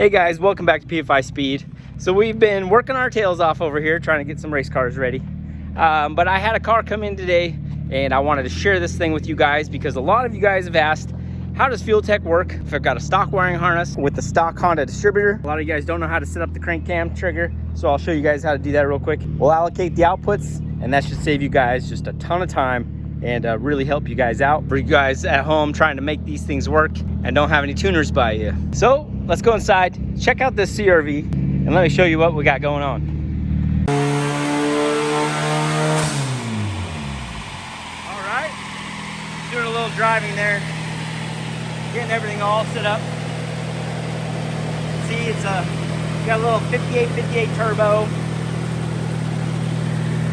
Hey guys, welcome back to PFI Speed. So we've been working our tails off over here trying to get some race cars ready. But I had a car come in today and I wanted to share this thing with you guys because a lot of you guys have asked, how does FuelTech work if I've got a stock wiring harness with the stock Honda distributor? A lot of you guys don't know how to set up the crank cam trigger, so I'll show you guys how to do that real quick. We'll allocate the outputs and that should save you guys just a ton of time and really help you guys out for you guys at home trying to make these things work and don't have any tuners by you. So let's go inside, check out this CRV, and let me show you what we got going on. All right, doing a little driving there, getting everything all set up. See, it's got a little 58 turbo,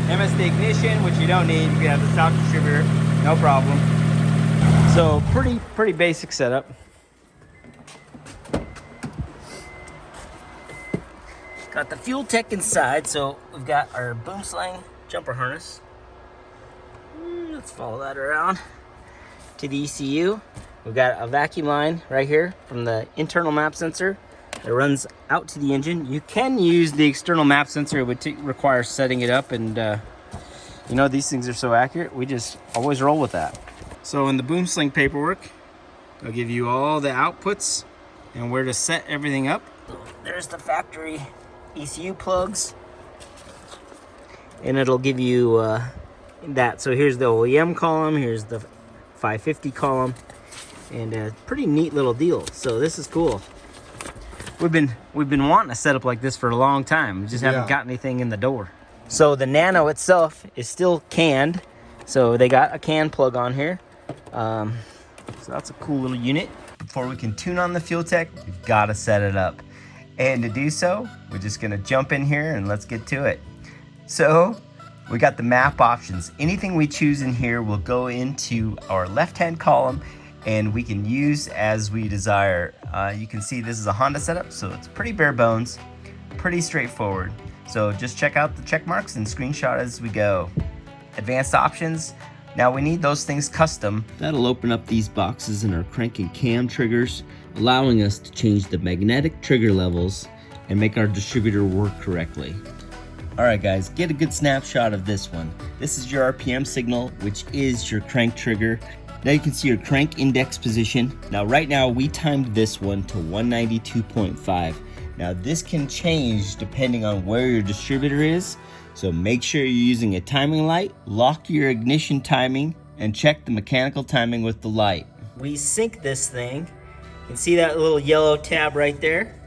MSD ignition, which you don't need. You can have the stock distributor, no problem. So pretty basic setup. Got the FuelTech inside, so we've got our boom slang jumper harness. Let's follow that around to the ECU. We've got a vacuum line right here from the internal map sensor that runs out to the engine. You can use the external map sensor. It would require setting it up, and you know, these things are so accurate, we just always roll with that. So in the boom sling paperwork, they'll give you all the outputs and where to set everything up. There's the factory ECU plugs, and it'll give you that. So here's the OEM column, here's the 550 column, and a pretty neat little deal. So this is cool. We've been wanting a setup like this for a long time. We just haven't got anything in the door. So the Nano itself is still canned, so they got a can plug on here. So that's a cool little unit. Before we can tune on the FuelTech, we've got to set it up. And to do so, we're just gonna jump in here and let's get to it. So we got the map options. Anything we choose in here will go into our left-hand column and we can use as we desire. You can see this is a Honda setup, so it's pretty bare bones, pretty straightforward. So just check out the check marks and screenshot as we go. Advanced options. Now we need those things custom. That'll open up these boxes in our crank and cam triggers, allowing us to change the magnetic trigger levels and make our distributor work correctly. All right guys, get a good snapshot of this one. This is your RPM signal, which is your crank trigger. Now you can see your crank index position. Now right now we timed this one to 192.5. Now this can change depending on where your distributor is. So make sure you're using a timing light, lock your ignition timing, and check the mechanical timing with the light. We sync this thing. You can see that little yellow tab right there.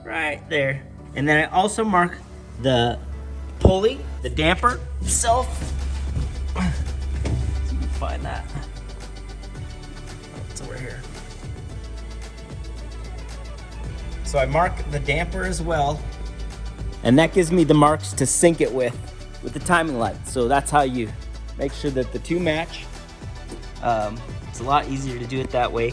Right there. And then I also mark the pulley, the damper itself. See if you can find that. It's over here. So I mark the damper as well. And that gives me the marks to sync it with the timing light. So that's how you make sure that the two match. It's a lot easier to do it that way.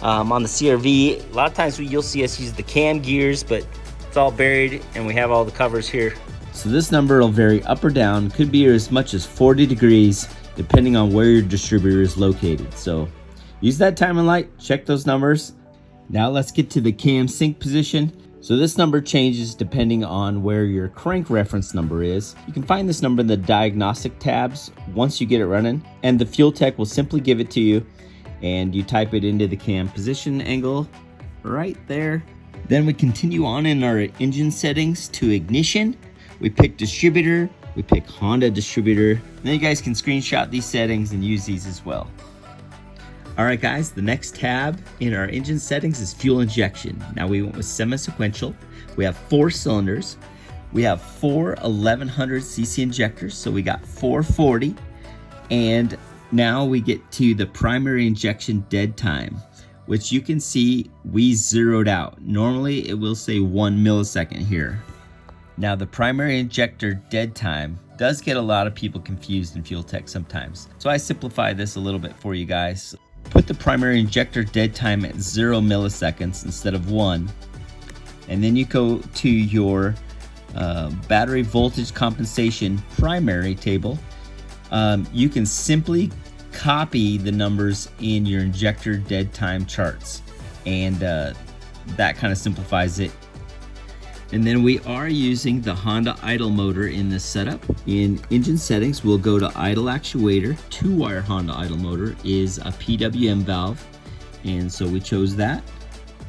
On the CRV, a lot of times you'll see us use the cam gears, but it's all buried and we have all the covers here. So this number will vary up or down, could be as much as 40 degrees, depending on where your distributor is located. So use that timing light, check those numbers. Now let's get to the cam sync position. So this number changes depending on where your crank reference number is. You can find this number in the diagnostic tabs once you get it running, and the FuelTech will simply give it to you, and you type it into the cam position angle right there. Then we continue on in our engine settings to ignition. We pick distributor, we pick Honda distributor, and then you guys can screenshot these settings and use these as well. All right guys, the next tab in our engine settings is fuel injection. Now we went with semi-sequential. We have 4 cylinders. We have 4 1100 cc injectors, so we got 440. And now we get to the primary injection dead time, which you can see we zeroed out. Normally it will say 1 millisecond here. Now the primary injector dead time does get a lot of people confused in FuelTech sometimes. So I simplify this a little bit for you guys. Put the primary injector dead time at 0 milliseconds instead of 1. And then you go to your battery voltage compensation primary table. You can simply copy the numbers in your injector dead time charts. And that kind of simplifies it. And then we are using the Honda idle motor in this setup. In engine settings, we'll go to idle actuator. 2-wire Honda idle motor is a PWM valve. And so we chose that.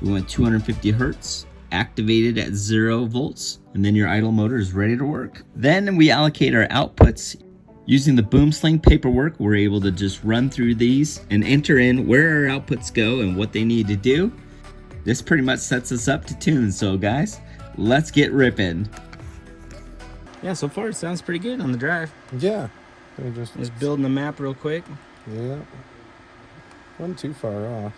We went 250 Hertz, activated at 0 volts, and then your idle motor is ready to work. Then we allocate our outputs. Using the boom sling paperwork, we're able to just run through these and enter in where our outputs go and what they need to do. This pretty much sets us up to tune. So guys, let's get ripping. Yeah, so far it sounds pretty good on the drive. Yeah. Just building the map real quick. Yeah. Wasn't too far off.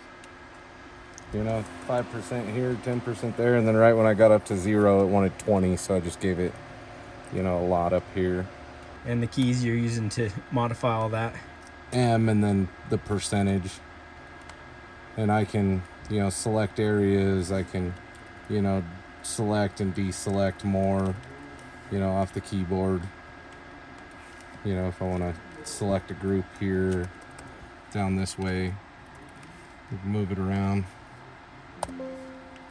You know, 5% here, 10% there, and then right when I got up to 0, it wanted 20, so I just gave it, you know, a lot up here. And the keys you're using to modify all that? M and then the percentage. And I can, you know, select areas. I can, you know, select and deselect more, you know, off the keyboard. You know, if I want to select a group here, down this way, move it around.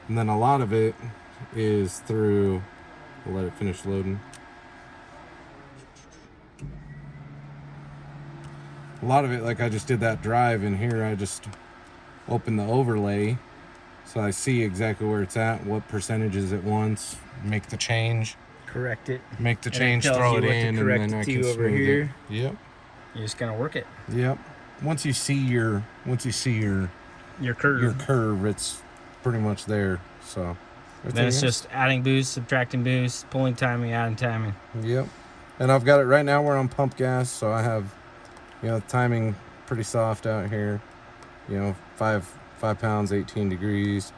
And then a lot of it is through, we'll let it finish loading. A lot of it, like I just did that drive in here, I just opened the overlay so I see exactly where it's at, what percentages it wants, make the change. Correct it. Make the change, throw it in, and then I can over smooth here. it. Yep. You're just gonna work it. Yep. Once you see your curve, it's pretty much there. So then it's just adding boost, subtracting boost, pulling timing, adding timing. Yep. And I've got it right now. We're on pump gas, so I have, you know, timing pretty soft out here. You know, 5 pounds 18 degrees,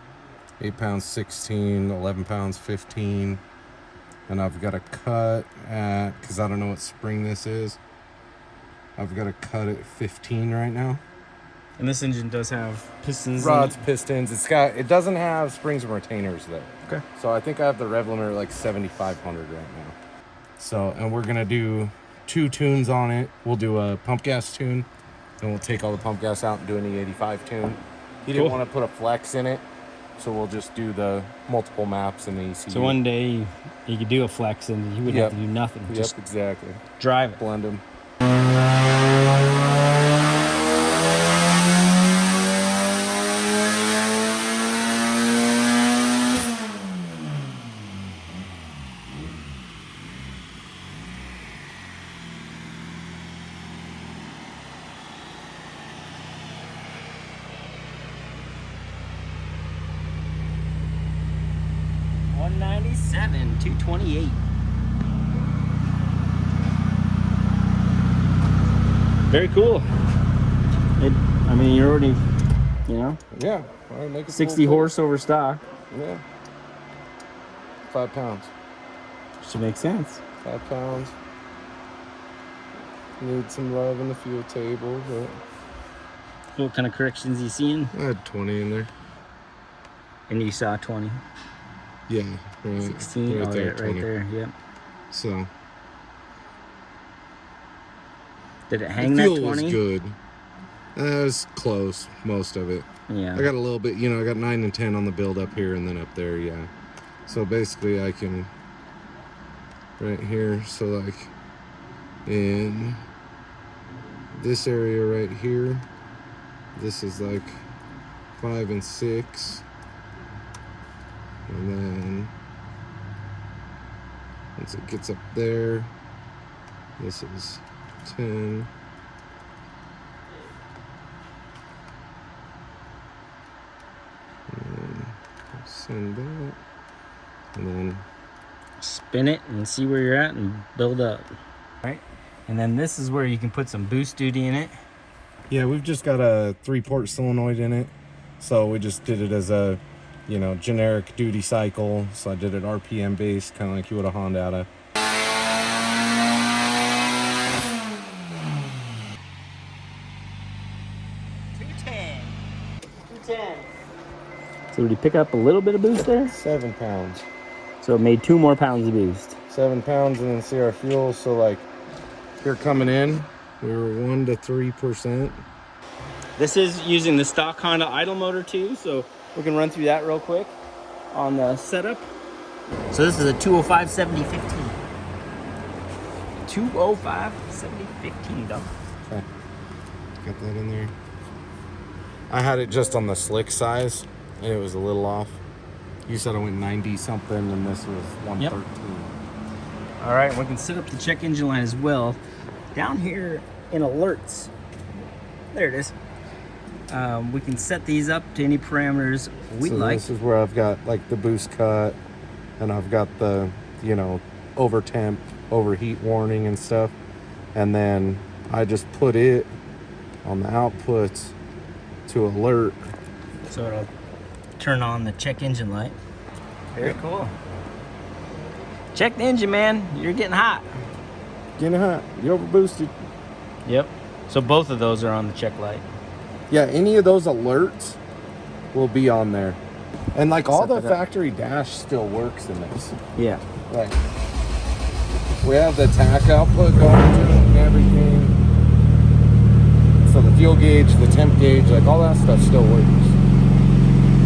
8 pounds 16, 11 pounds 15. And I've got a cut at, because I don't know what spring this is, I've got a cut at 15 right now. And this engine does have pistons. Rods, pistons. It doesn't have springs and retainers though. Okay. So I think I have the rev limiter at like 7,500 right now. So, and we're gonna do 2 tunes on it. We'll do a pump gas tune, and we'll take all the pump gas out and do an E85 tune. He didn't want to put a flex in it, so we'll just do the multiple maps and the ECU. So one day you could do a flex and you wouldn't have to do nothing. Yep, just exactly. drive it. Blend them. $197, $228. Very cool. I mean, you're already, you know. Yeah. All right, make it 60 horse over stock. Yeah. 5 pounds. Should make sense. 5 pounds. Need some love in the fuel table, but What kind of corrections you seeing? I had 20 in there. And you saw 20. Yeah, right. 16. Right there, right 20. there. Yep. So Did it hang the that fuel 20? was good. It was close, most of it. Yeah. I got a little bit, you know, I got 9 and 10 on the build up here and then up there, yeah. So basically I can, right here, so like in this area right here, this is like 5 and 6. And then once it gets up there, this is 10. And then send that. And then spin it and see where you're at and build up. Right. And then this is where you can put some boost duty in it. yeah, we've just got a 3-port solenoid in it. So we just did it as a, you know, generic duty cycle. So I did it RPM based, kind of like you would a Honda out of. So did he pick up a little bit of boost there? 7 pounds. So it made 2 more pounds of boost. 7 pounds, and then see our fuel. So like here coming in, we were 1 to 3%. This is using the stock Honda idle motor too, so we can run through that real quick. on the setup. So this is a 205 7015. 205 7015, dog. Okay. Got that in there. I had it just on the slick size, and it was a little off. You said I went 90 something, and this was 113. Yep. All right, we can set up the check engine light as well. Down here in alerts, there it is. We can set these up to any parameters we'd like. This is where I've got like the boost cut, and I've got the, you know, over temp, overheat warning and stuff. And then I just put it on the outputs to alert. So it'll turn on the check engine light. Very cool. Check the engine, man. You're getting hot. Getting hot. You over boosted. Yep. So both of those are on the check light. Yeah, any of those alerts will be on there. And like all the Set that up. factory dash still works in this. Yeah. Like we have the tack output going to it and everything. So the fuel gauge, the temp gauge, like all that stuff still works.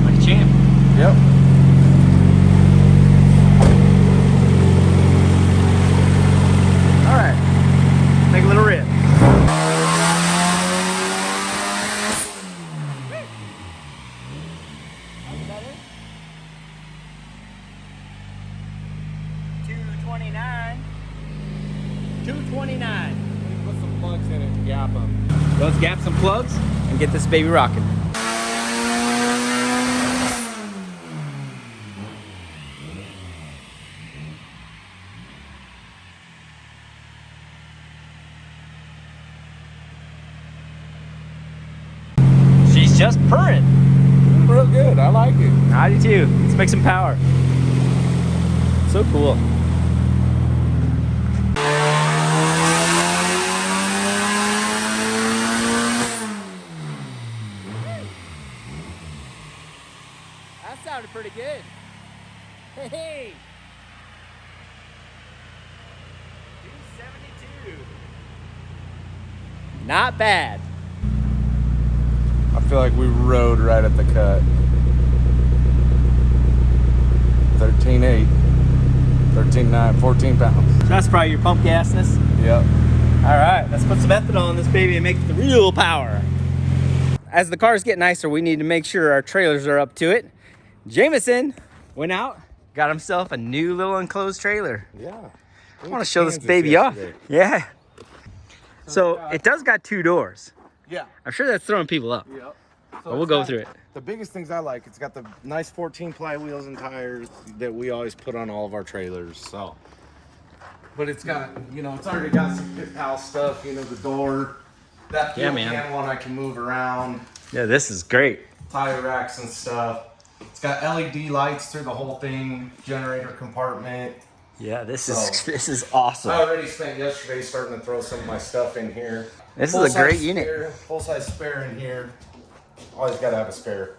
Like a champ. Yep. All right. Take a little rip. Put some plugs in it and gap them. Let's gap some plugs and get this baby rocking. She's just purring. Real good. I like it. I do too. Let's make some power. So cool. That sounded pretty good. Hey! 272. Not bad. I feel like we rode right at the cut. 13.8, 13.9, 14 pounds. So that's probably your pump gasness. Yep. All right, let's put some ethanol in this baby and make the real power. As the cars get nicer, we need to make sure our trailers are up to it. Jameson went out, got himself a new little enclosed trailer. Yeah. I want to show this baby off. Yeah. So it does got 2 doors. Yeah. I'm sure that's throwing people up. Yep. But we'll go through it. The biggest things I like, it's got the nice 14 ply wheels and tires that we always put on all of our trailers. So, but it's got, you know, it's already got some pit pal stuff. You know, the door, that fuel can one I can move around. Yeah, this is great. Tire racks and stuff. It's got LED lights through the whole thing. Generator compartment. Yeah, this is awesome. I already spent yesterday starting to throw some of my stuff in here. This is a great unit. Full size spare in here. Always got to have a spare.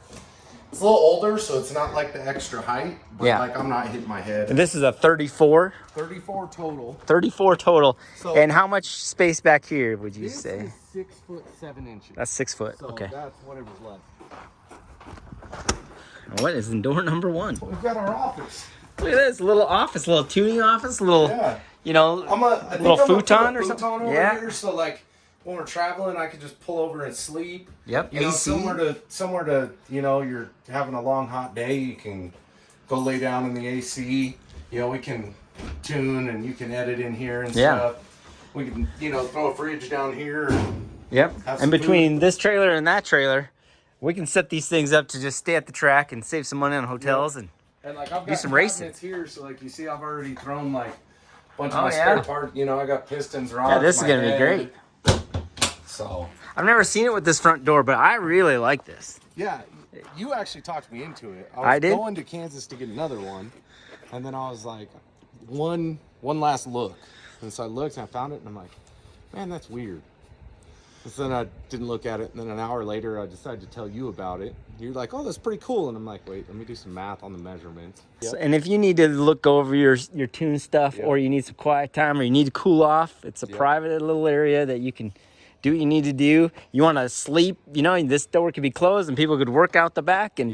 It's a little older, so it's not like the extra height, but like I'm not hitting my head. And this is a 34. 34 total. 34 total. So, and how much space back here would you this say? is 6 foot 7 inches. That's 6 foot. So okay. that's whatever's left. What is in door number 1? We've got our office. Look at this little office, little tuning office, little, you know, I think little I'm futon or futon something. Over Yeah. here, so like when we're traveling, I could just pull over and sleep. Yep. You know, AC. somewhere to, you know, you're having a long hot day, you can go lay down in the AC. You know, we can tune and you can edit in here and stuff. We can, you know, throw a fridge down here. Yep. And between this trailer and that trailer, we can set these things up to just stay at the track and save some money on hotels and like I've got do some racing. Here, so like you see, I've already thrown like a bunch of my spare parts. You know, I got pistons, rods. Yeah, this is gonna be great. So I've never seen it with this front door, but I really like this. yeah, you actually talked me into it. I did? Going to Kansas to get another one, and then I was like, one last look, and so I looked and I found it, and I'm like, man, that's weird. And so then I didn't look at it, and then an hour later I decided to tell you about it. You're like, oh, that's pretty cool, and I'm like, wait, let me do some math on the measurements. Yep. So, and if you need to look over your tune stuff, or you need some quiet time, or you need to cool off, it's a private little area that you can do what you need to do. You want to sleep, you know, this door could be closed and people could work out the back, and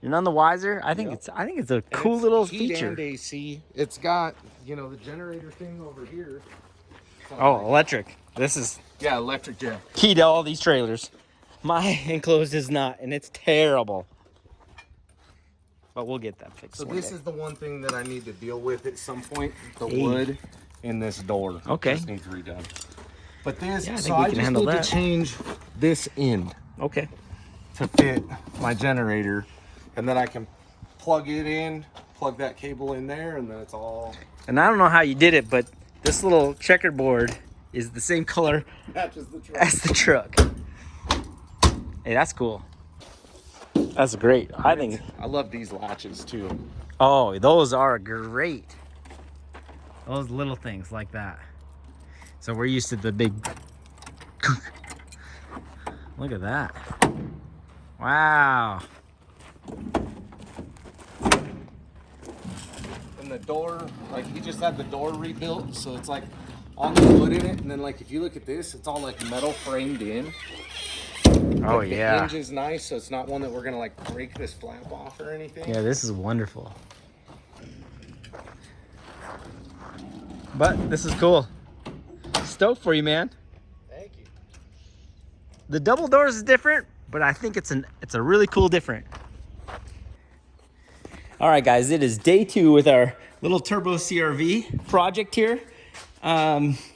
You're none the wiser. I think it's a cool little heat feature. and AC. It's got, you know, the generator thing over here. Oh, electric. This is Yeah, electric jack. key to all these trailers. My enclosed is not, and it's terrible. But we'll get that fixed. So one this day. is the one thing that I need to deal with at some point. The Hey. wood in this door. Okay. Just needs redone. But this, Yeah, I think so we I can just handle need that. to change this end Okay. to fit my generator, and then I can plug it in, plug that cable in there, and then it's all And I don't know how you did it, but this little checkerboard is the same color matches the truck. as the truck. Hey, that's cool. That's great. I think. I love these latches too. Oh, those are great. Those little things like that. So we're used to the big. Look at that. Wow. And the door, like he just had the door rebuilt, so it's like all the wood in it, and then like if you look at this, it's all like metal framed in. Oh, Like, the yeah. hinge is nice, so it's not one that we're gonna like break this flap off or anything. Yeah, this is wonderful. But this is cool. Stoked for you, man. Thank you. The double doors is different, but I think it's a really cool different. All right, guys, it is day 2 with our little turbo CRV project here.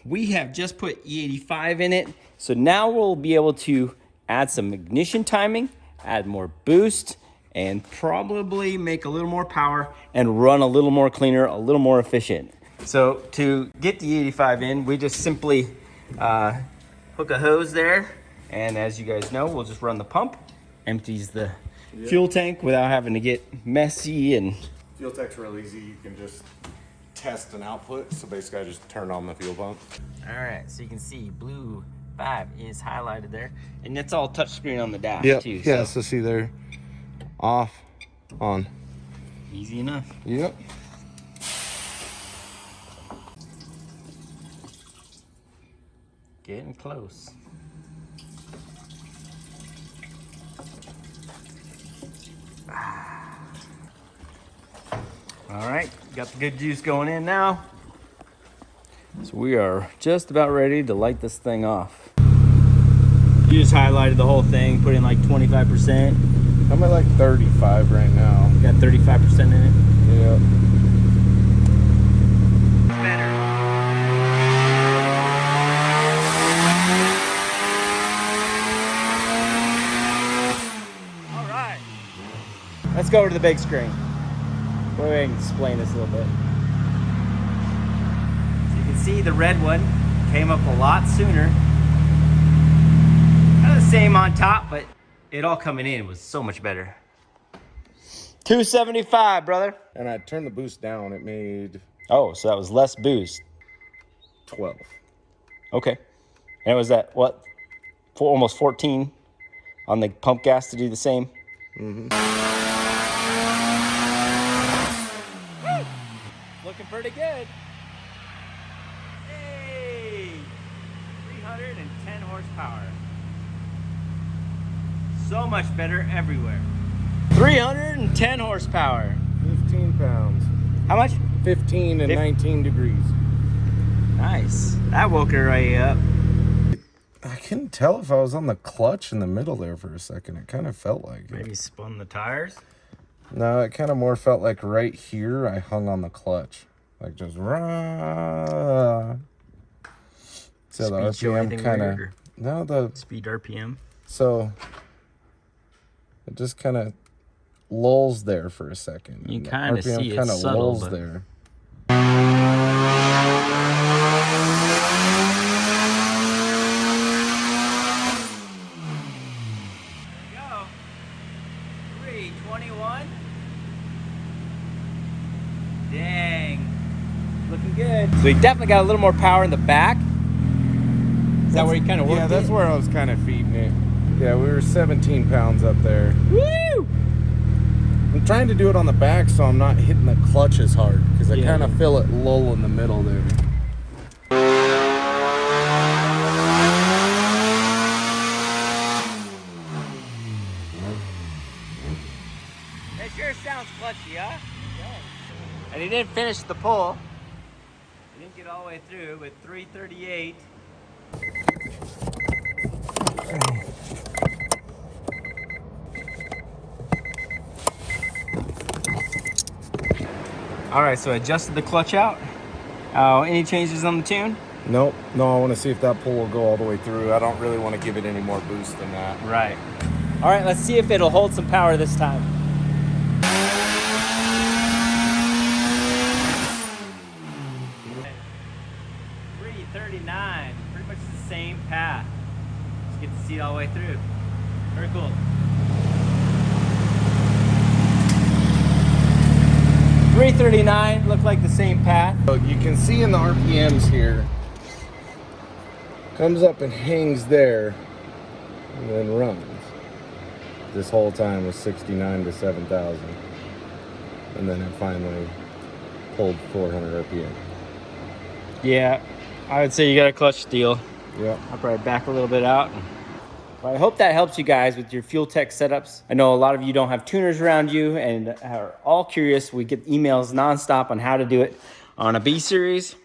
We have just put E85 in it, so now we'll be able to add some ignition timing, add more boost, and probably make a little more power and run a little more cleaner, a little more efficient. So to get the E85 in, we just simply hook a hose there, and as you guys know, we'll just run the pump, empties the fuel tank without having to get messy. And FuelTech's real easy. You can just test an output. So basically, I just turn on the fuel pump. all right, so you can see blue 5 is highlighted there, and it's all touchscreen on the dash too. Yeah. So see there, off, on. Easy enough. Yep. Getting close. All right, got the good juice going in now. So we are just about ready to light this thing off. You just highlighted the whole thing, put in like 25%. I'm at like 35 right now. Got 35% in it. Yep. Better. All right. Let's go over to the big screen. Maybe I can explain this a little bit. So you can see the red one came up a lot sooner. Kind of the same on top, but it all coming in was so much better. 275, brother. And I turned the boost down. It made Oh, so that was less boost. 12. Okay. And it was at what? Almost 14 on the pump gas to do the same? Looking pretty good. Hey! 310 horsepower. So much better everywhere. 310 horsepower. 15 pounds. How much? 15 and 19 degrees. Nice. That woke her right up. I couldn't tell if I was on the clutch in the middle there for a second. It kind of felt like it. Maybe spun the tires. No, it kind of more felt like right here I hung on the clutch. Like just rah. So the Speed show RPM anything kind of weird, or no the speed RPM. so it just kind of lulls there for a second. You and the kinda RPM see it's kinda subtle, lulls but- there. Go. 321. Dang. Looking good. So you definitely got a little more power in the back. Is that where you kind of worked Yeah, that's it? where I was kind of feeding it. Yeah, we were 17 pounds up there. Woo! I'm trying to do it on the back so I'm not hitting the clutch as hard because I Yeah, kind of yeah. feel it lull in the middle there. And he didn't finish the pull. He didn't get all the way through with 338. All right, so I adjusted the clutch out. Any changes on the tune? Nope. No, I want to see if that pull will go all the way through. I don't really want to give it any more boost than that. Right. All right, let's see if it'll hold some power this time. 339, pretty much the same path. Just get to see it all the way through. Very cool. $339 look like the same path. So you can see in the RPMs here, comes up and hangs there and then runs. This whole time was 69 to 7,000. And then it finally pulled 400 RPM. Yeah, I would say you got a clutch steal. Yep. I'll probably back a little bit out. But I hope that helps you guys with your FuelTech setups. I know a lot of you don't have tuners around you and are all curious. We get emails nonstop on how to do it on a B series.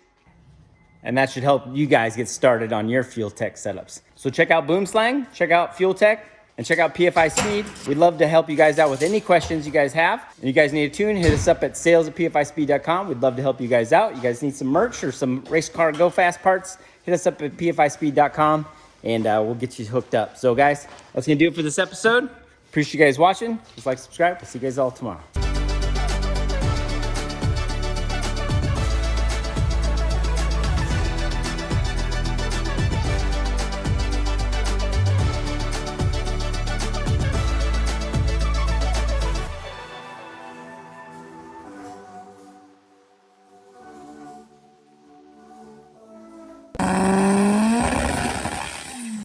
And that should help you guys get started on your FuelTech setups. So check out Boomslang, check out FuelTech, and check out PFI Speed. We'd love to help you guys out with any questions you guys have. And you guys need a tune, hit us up at sales@pfispeed.com. We'd love to help you guys out. You guys need some merch or some race car go fast parts, hit us up at pfispeed.com and we'll get you hooked up. So guys, that's gonna do it for this episode. Appreciate you guys watching. Just like, subscribe. We'll see you guys all tomorrow.